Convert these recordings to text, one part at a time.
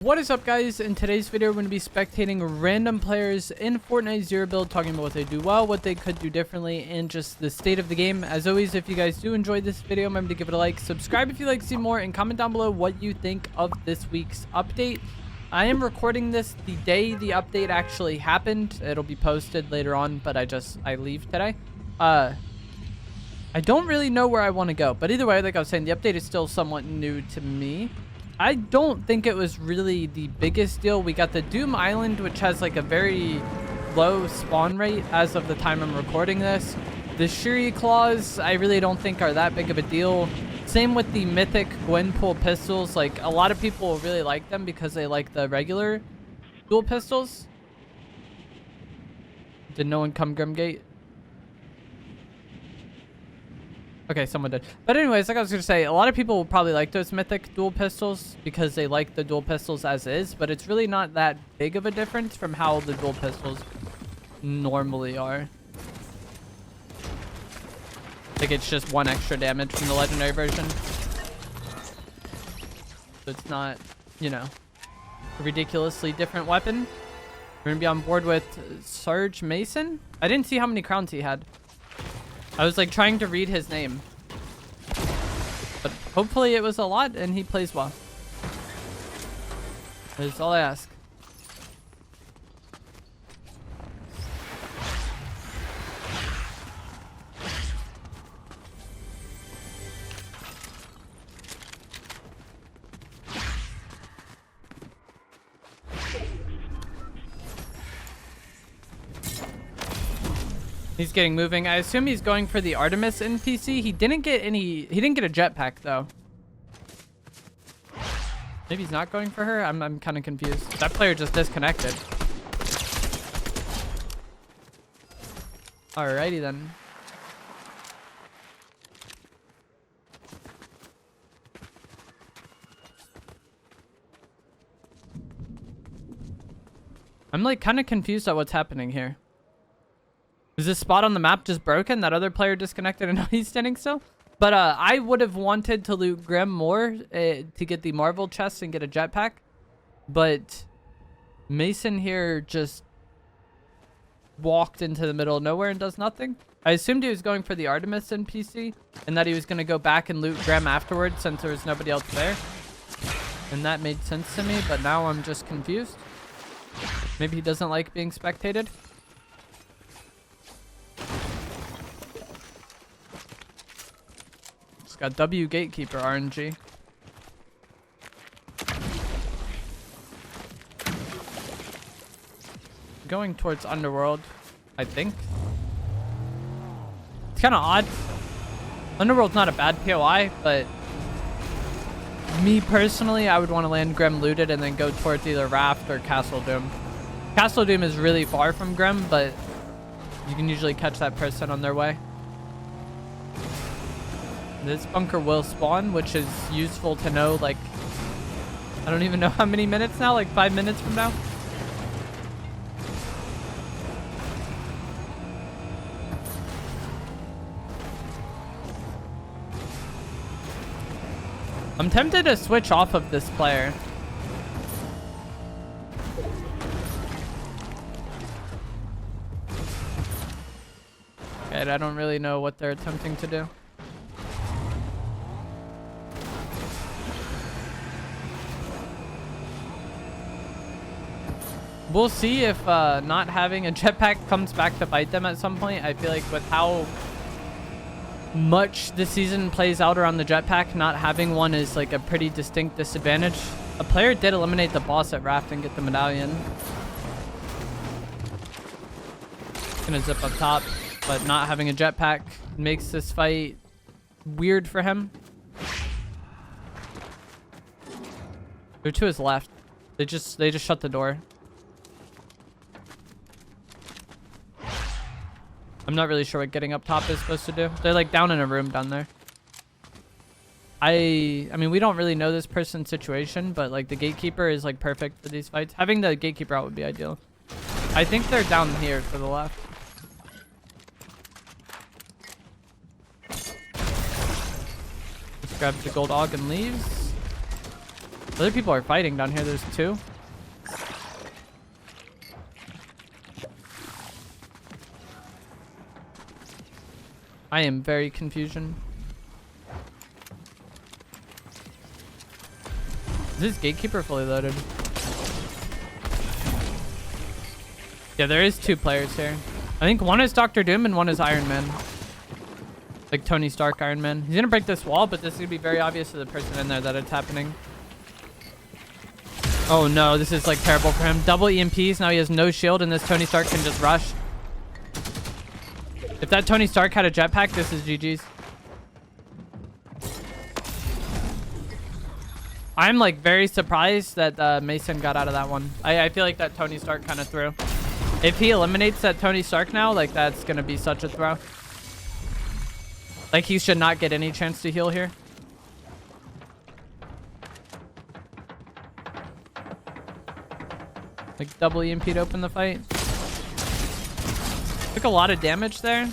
What is up, guys? In today's video, we're going to be spectating random players in Fortnite Zero Build, talking about what they do well, what they could do differently, and just the state of the game. As always, if you guys do enjoy this video, remember to give it a like, subscribe if you'd like to see more, and comment down below what you think of this week's update. I am recording this the day the update actually happened. It'll be posted later on, but I leave today. I don't really know where I want to go, but either way, like I was saying, the update is still somewhat new to me. I don't think it was really the biggest deal. We got the Doom Island, which has like a very low spawn rate as of the time I'm recording this. The Shuri Claws, I really don't think are that big of a deal. Same with the Mythic Gwenpool pistols. Like, a lot of people really like them because they like the regular dual pistols. Did no one come Grimgate? Okay, someone did. But anyways, like I was going to say, a lot of people will probably like those Mythic dual pistols because they like the dual pistols as is, but it's really not that big of a difference from how the dual pistols normally are. Like, it's just one extra damage from the legendary version. So it's not, you know, a ridiculously different weapon. We're going to be on board with SrgMason. I didn't see how many crowns he had. I was like trying to read his name, but hopefully it was a lot and he plays well. That's all I ask. He's getting moving. I assume he's going for the Artemis NPC. He didn't get a jetpack though. Maybe he's not going for her. I'm kind of confused. That player just disconnected. Alrighty then. I'm like kind of confused at what's happening here. Is this spot on the map just broken? That other player disconnected and now he's standing still? But I would have wanted to loot Grim more to get the Marvel chest and get a jetpack. But Mason here just walked into the middle of nowhere and does nothing. I assumed he was going for the Artemis NPC and that he was going to go back and loot Grim afterwards since there was nobody else there. And that made sense to me, but now I'm just confused. Maybe he doesn't like being spectated. Got W Gatekeeper RNG. Going towards Underworld, I think. It's kind of odd. Underworld's not a bad POI, but me personally, I would want to land Grim looted and then go towards either Raft or Castle Doom. Castle Doom is really far from Grim, but you can usually catch that person on their way. This bunker will spawn, which is useful to know, like, I don't even know how many minutes now, like 5 minutes from now. I'm tempted to switch off of this player. Okay, I don't really know what they're attempting to do. We'll see if not having a jetpack comes back to bite them at some point. I feel like with how much the season plays out around the jetpack, not having one is like a pretty distinct disadvantage. A player did eliminate the boss at Raft and get the medallion. Gonna zip up top, but not having a jetpack makes this fight weird for him. They're to his left. They just shut the door. I'm not really sure what getting up top is supposed to do. They're like down in a room down there. I mean, we don't really know this person's situation, but like the Gatekeeper is like perfect for these fights. Having the Gatekeeper out would be ideal. I think they're down here to the left. Just grabs the gold AUG and leaves. Other people are fighting down here. There's two. I am very confusion. Is this gatekeeper fully loaded? Yeah, there is two players here. I think one is Dr. Doom and one is Iron Man. Like Tony Stark Iron Man. He's gonna break this wall, but this is gonna be very obvious to the person in there that it's happening. Oh no, this is like terrible for him. Double EMPs, now he has no shield and this Tony Stark can just rush. If that Tony Stark had a jetpack, this is GG's. I'm like very surprised that Mason got out of that one. I feel like that Tony Stark kind of threw. If he eliminates that Tony Stark now, like that's gonna be such a throw. Like he should not get any chance to heal here. Like double EMP'd open the fight. Took a lot of damage there.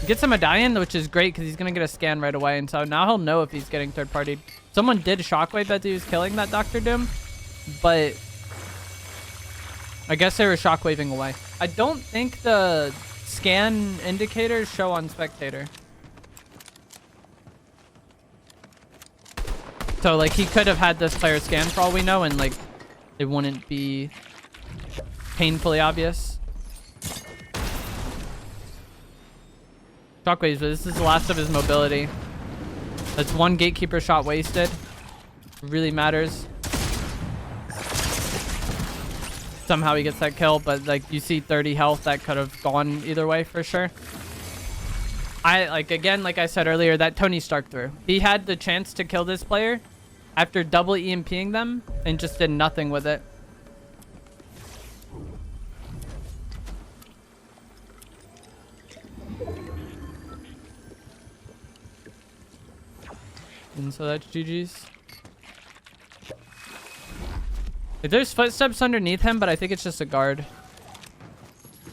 Gets a medallion, which is great because he's gonna get a scan right away, and so now he'll know if he's getting third partied. Someone did shockwave that he was killing that Dr. Doom, but I guess they were shockwaving away. I don't think the scan indicators show on spectator. So like he could have had this player scan for all we know, and like it wouldn't be painfully obvious. Shockwaves, but this is the last of his mobility. That's one gatekeeper shot wasted. Really matters. Somehow he gets that kill, but like you see 30 health, that could have gone either way for sure. Again, like I said earlier, that Tony Stark threw. He had the chance to kill this player after double EMPing them and just did nothing with it. And so that's GG's. There's footsteps underneath him, but I think it's just a guard.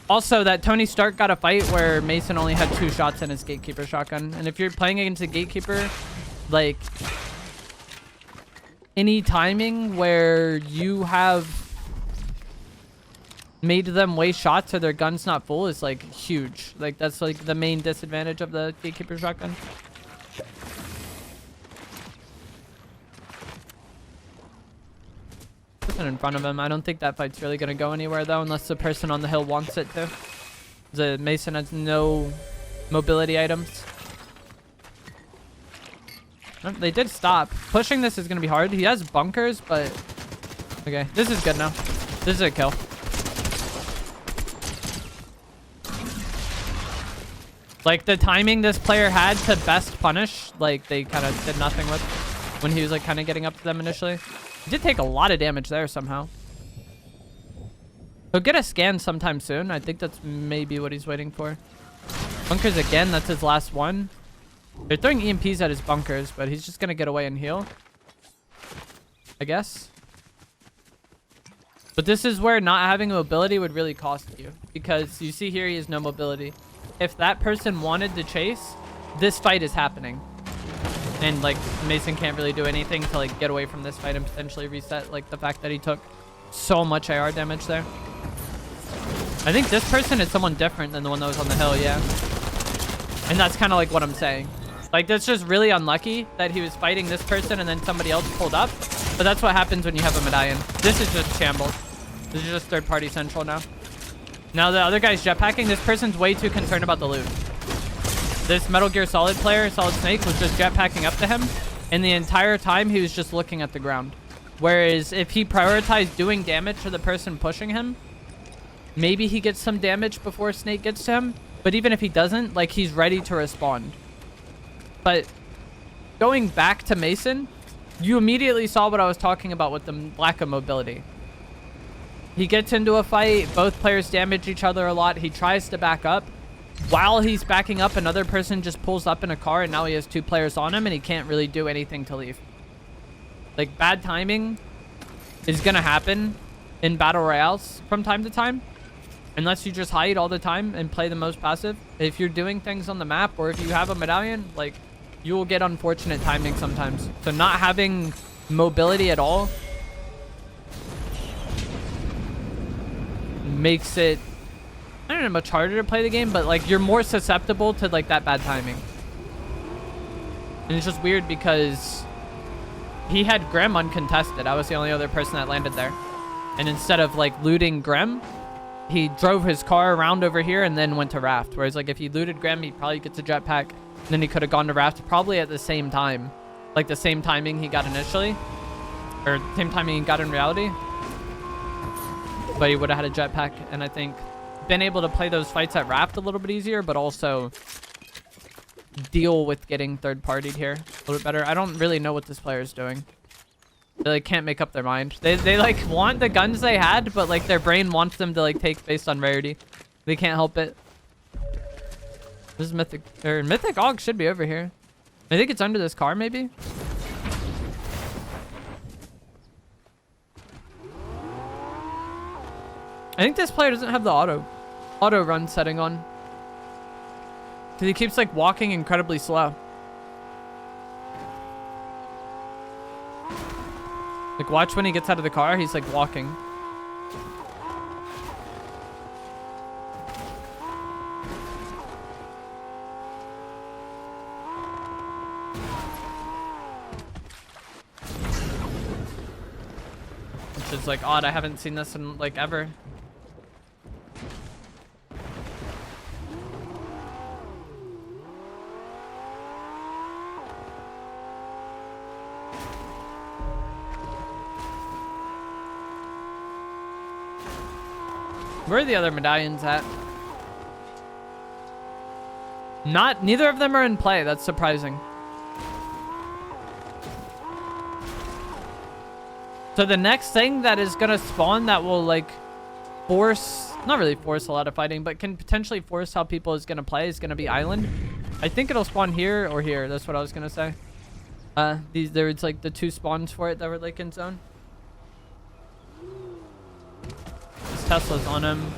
Also, that Tony Stark got a fight where Mason only had 2 shots in his gatekeeper shotgun. And if you're playing against a gatekeeper, like any timing where you have made them waste shots or their gun's not full is like huge. Like that's like the main disadvantage of the gatekeeper shotgun. In front of him. I don't think that fight's really gonna go anywhere though, unless the person on the hill wants it to. The Mason has no mobility items. Oh, they did stop. Pushing this is gonna be hard. He has bunkers, but okay, this is good now. This is a kill. Like the timing this player had to best punish, like they kind of did nothing with when he was like kind of getting up to them initially. He did take a lot of damage there somehow. He'll get a scan sometime soon. I think that's maybe what he's waiting for. Bunkers again. That's his last one. They're throwing EMPs at his bunkers, but he's just going to get away and heal, I guess. But this is where not having mobility would really cost you. Because you see here he has no mobility. If that person wanted to chase, this fight is happening. And like Mason can't really do anything to like get away from this fight and potentially reset like the fact that he took so much AR damage there. I think this person is someone different than the one that was on the hill, yeah. And that's kind of like what I'm saying. Like that's just really unlucky that he was fighting this person and then somebody else pulled up. But that's what happens when you have a medallion. This is just shambles. This is just third party central now. Now the other guy's jetpacking. This person's way too concerned about the loot. This Metal Gear Solid player, Solid Snake, was just jetpacking up to him. And the entire time, he was just looking at the ground. Whereas if he prioritized doing damage to the person pushing him, maybe he gets some damage before Snake gets to him. But even if he doesn't, like, he's ready to respond. But going back to Mason, you immediately saw what I was talking about with the lack of mobility. He gets into a fight. Both players damage each other a lot. He tries to back up. While he's backing up, another person just pulls up in a car and now he has 2 players on him and he can't really do anything to leave. Like, bad timing is gonna happen in battle royales from time to time. Unless you just hide all the time and play the most passive. If you're doing things on the map or if you have a medallion, like, you will get unfortunate timing sometimes. So not having mobility at all makes it, I don't know, much harder to play the game, but like you're more susceptible to like that bad timing. And it's just weird because he had Grim uncontested. I was the only other person that landed there. And instead of like looting Grim, he drove his car around over here and then went to Raft. Whereas like if he looted Grim, he probably gets a jetpack. Then he could have gone to Raft probably at the same time. Like the same timing he got initially. Or same timing he got in reality. But he would have had a jetpack. And I think been able to play those fights at Raft a little bit easier, but also deal with getting third-partied here a little bit better. I don't really know what this player is doing. They like can't make up their mind. They like want the guns they had, but like their brain wants them to like take based on rarity. They can't help it. This is Mythic, or Mythic Og should be over here. I think it's under this car maybe. I think this player doesn't have the auto run setting on. Because he keeps like walking incredibly slow. Like watch when he gets out of the car, he's like walking. Which is like odd, I haven't seen this in like ever. Where are the other medallions at? Neither of them are in play. That's surprising. So the next thing that is gonna spawn that will like force, not really force a lot of fighting, but can potentially force how people is gonna play is gonna be island. I think it'll spawn here or here. That's what I was gonna say. There's like the two spawns for it that were like in zone. Tesla's on him.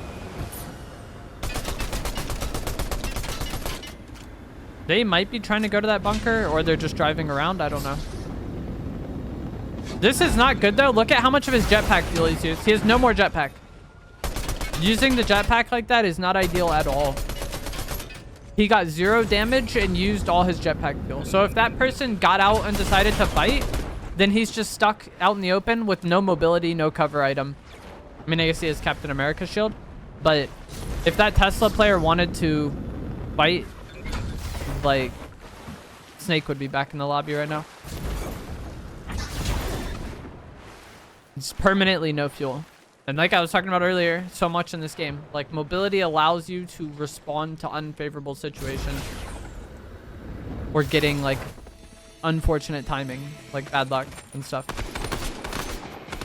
They might be trying to go to that bunker, or they're just driving around. I don't know. This is not good though. Look at how much of his jetpack fuel he's used. He has no more jetpack. Using the jetpack like that is not ideal at all. He got 0 damage and used all his jetpack fuel. So if that person got out and decided to fight, then he's just stuck out in the open with no mobility, no cover item. I mean, I guess he has Captain America shield, but if that Tesla player wanted to fight, like, Snake would be back in the lobby right now. It's permanently no fuel. And like I was talking about earlier, so much in this game, like mobility allows you to respond to unfavorable situations or getting like unfortunate timing, like bad luck and stuff.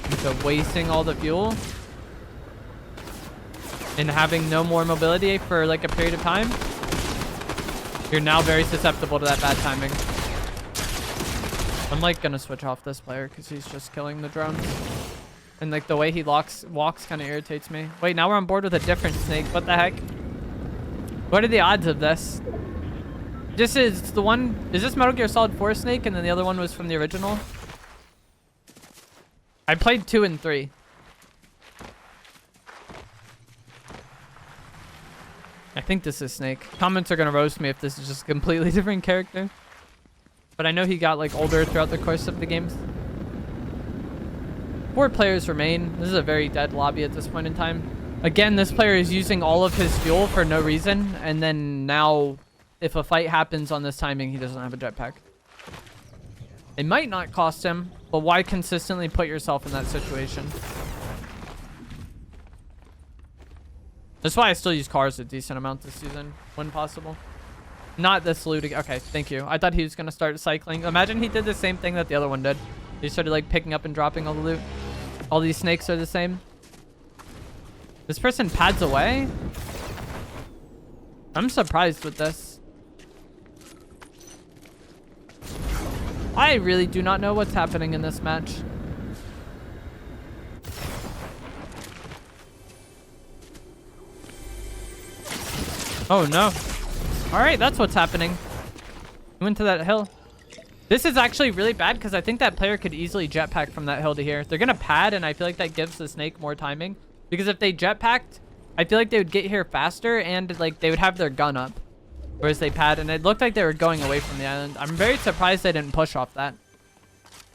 And so wasting all the fuel and having no more mobility for like a period of time, you're now very susceptible to that bad timing. I'm like gonna switch off this player because he's just killing the drones. And like the way he walks kind of irritates me. Wait, now we're on board with a different Snake. What the heck? What are the odds of this? This is the one, is this Metal Gear Solid 4 Snake and then the other one was from the original? I played 2 and 3. I think this is Snake. Comments are gonna roast me if this is just a completely different character. But I know he got like older throughout the course of the games. 4 players remain. This is a very dead lobby at this point in time. Again, this player is using all of his fuel for no reason. And then now, if a fight happens on this timing, he doesn't have a jetpack. It might not cost him, but why consistently put yourself in that situation? That's why I still use cars a decent amount this season, when possible. Not this looting. Okay, thank you. I thought he was going to start cycling. Imagine he did the same thing that the other one did. He started like picking up and dropping all the loot. All these snakes are the same. This person pads away. I'm surprised with this. I really do not know what's happening in this match. Oh no. All right, that's what's happening. He went to that hill. This is actually really bad because I think that player could easily jetpack from that hill to here. They're going to pad, and I feel like that gives the Snake more timing. Because if they jetpacked I feel like they would get here faster and like they would have their gun up. Whereas they pad, and it looked like they were going away from the island. I'm very surprised they didn't push off that.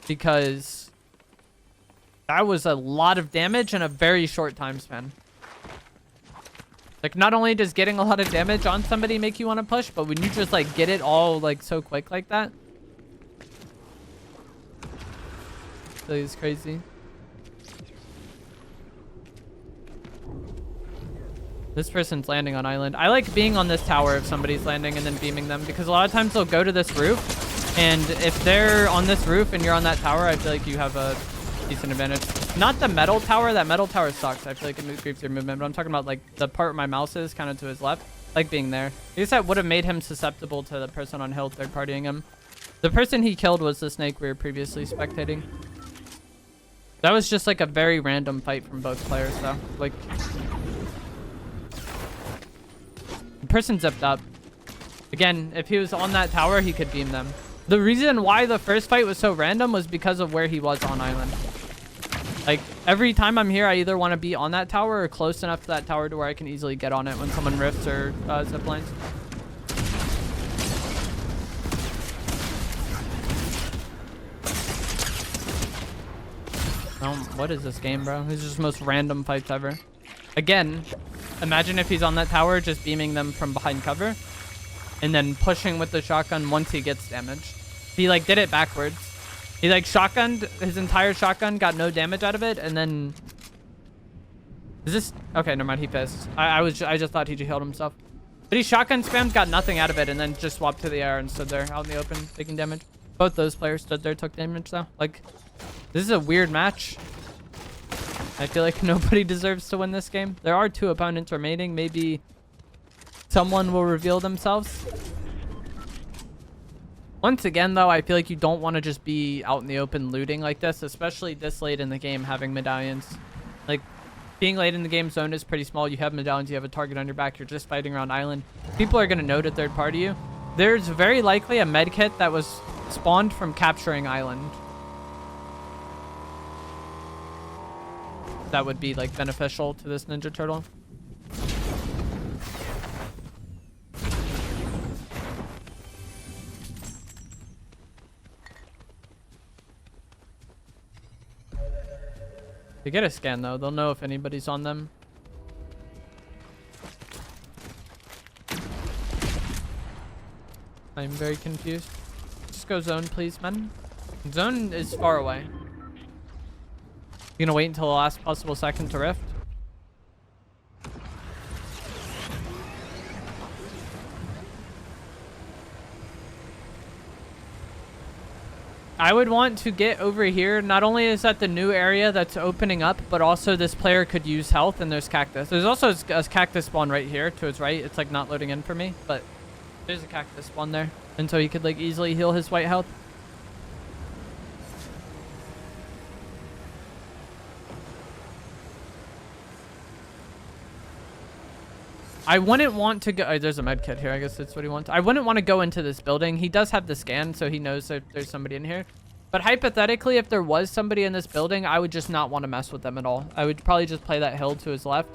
Because that was a lot of damage in a very short time span. Like, not only does getting a lot of damage on somebody make you want to push, but when you just, like, get it all, like, so quick like that. That is crazy. This person's landing on island. I like being on this tower if somebody's landing and then beaming them, because a lot of times they'll go to this roof, and if they're on this roof and you're on that tower, I feel like you have a decent advantage. Not the metal tower. That metal tower sucks. I feel like it creeps your movement, but I'm talking about like the part where my mouse is kind of to his left, like being there. I guess that would have made him susceptible to the person on hill third partying him. The person he killed was the snake we were previously spectating. That was just like a very random fight from both players though. Like, the person zipped up. Again, if he was on that tower, he could beam them. The reason why the first fight was so random was because of where he was on island. Like, every time I'm here, I either want to be on that tower or close enough to that tower to where I can easily get on it when someone rifts or zip lines. What is this game, bro? This is just the most random fights ever. Again, imagine if he's on that tower, just beaming them from behind cover. And then pushing with the shotgun once he gets damaged. He, like, did it backwards. He, like, shotgunned his entire shotgun, got no damage out of it, and then... Is this... Okay, never mind, he pissed. I just thought he healed himself. But he shotgun spammed, got nothing out of it, and then just swapped to the air and stood there out in the open, taking damage. Both those players stood there, took damage, though. Like, this is a weird match. I feel like nobody deserves to win this game. There are 2 opponents remaining. Maybe someone will reveal themselves. Once again, though, I feel like you don't want to just be out in the open looting like this, especially this late in the game, having medallions. Like, being late in the game zone is pretty small. You have medallions, you have a target on your back, you're just fighting around island. People are going to know to third party you. There's very likely a med kit that was spawned from capturing island. That would be, like, beneficial to this Ninja Turtle. They get a scan, though. They'll know if anybody's on them. I'm very confused. Just go zone, please, man. Zone is far away. You gonna wait until the last possible second to rift? I would want to get over here. Not only is that the new area that's opening up, but also this player could use health, and there's cactus. There's also a cactus spawn right here to his right. It's like not loading in for me, but there's a cactus spawn there. And so he could like easily heal his white health. I wouldn't want to go... Oh, there's a med kit here. I guess that's what he wants. I wouldn't want to go into this building. He does have the scan, so he knows that there's somebody in here. But hypothetically, if there was somebody in this building, I would just not want to mess with them at all. I would probably just play that hill to his left.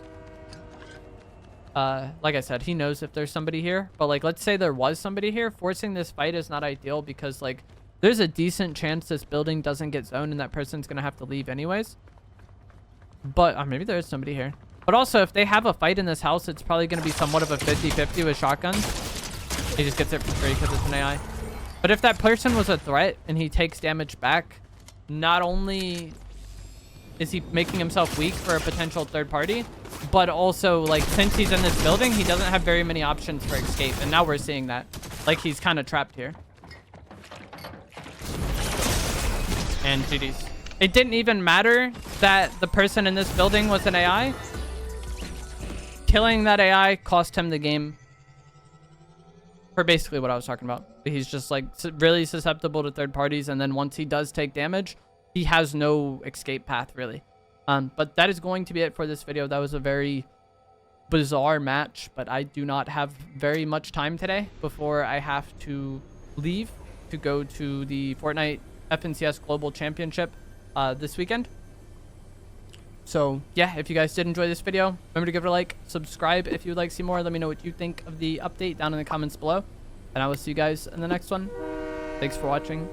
Like I said, he knows if there's somebody here. But, like, let's say there was somebody here. Forcing this fight is not ideal because, like, there's a decent chance this building doesn't get zoned and that person's going to have to leave anyways. But maybe there is somebody here. But also, if they have a fight in this house, it's probably going to be somewhat of a 50-50 with shotguns. He just gets it for free because it's an AI. But if that person was a threat and he takes damage back, not only is he making himself weak for a potential third party, but also, like, since he's in this building, he doesn't have very many options for escape. And now we're seeing that. Like, he's kind of trapped here. And GG's. It didn't even matter that the person in this building was an AI. Killing that AI cost him the game for basically what I was talking about. He's just like really susceptible to third parties, and then once he does take damage, he has no escape path really. But that is going to be it for this video. That was a very bizarre match, but I do not have very much time today before I have to leave to go to the Fortnite FNCS Global Championship this weekend. So yeah, if you guys did enjoy this video, remember to give it a like, subscribe if you would like to see more. Let me know what you think of the update down in the comments below, and I will see you guys in the next one. Thanks for watching.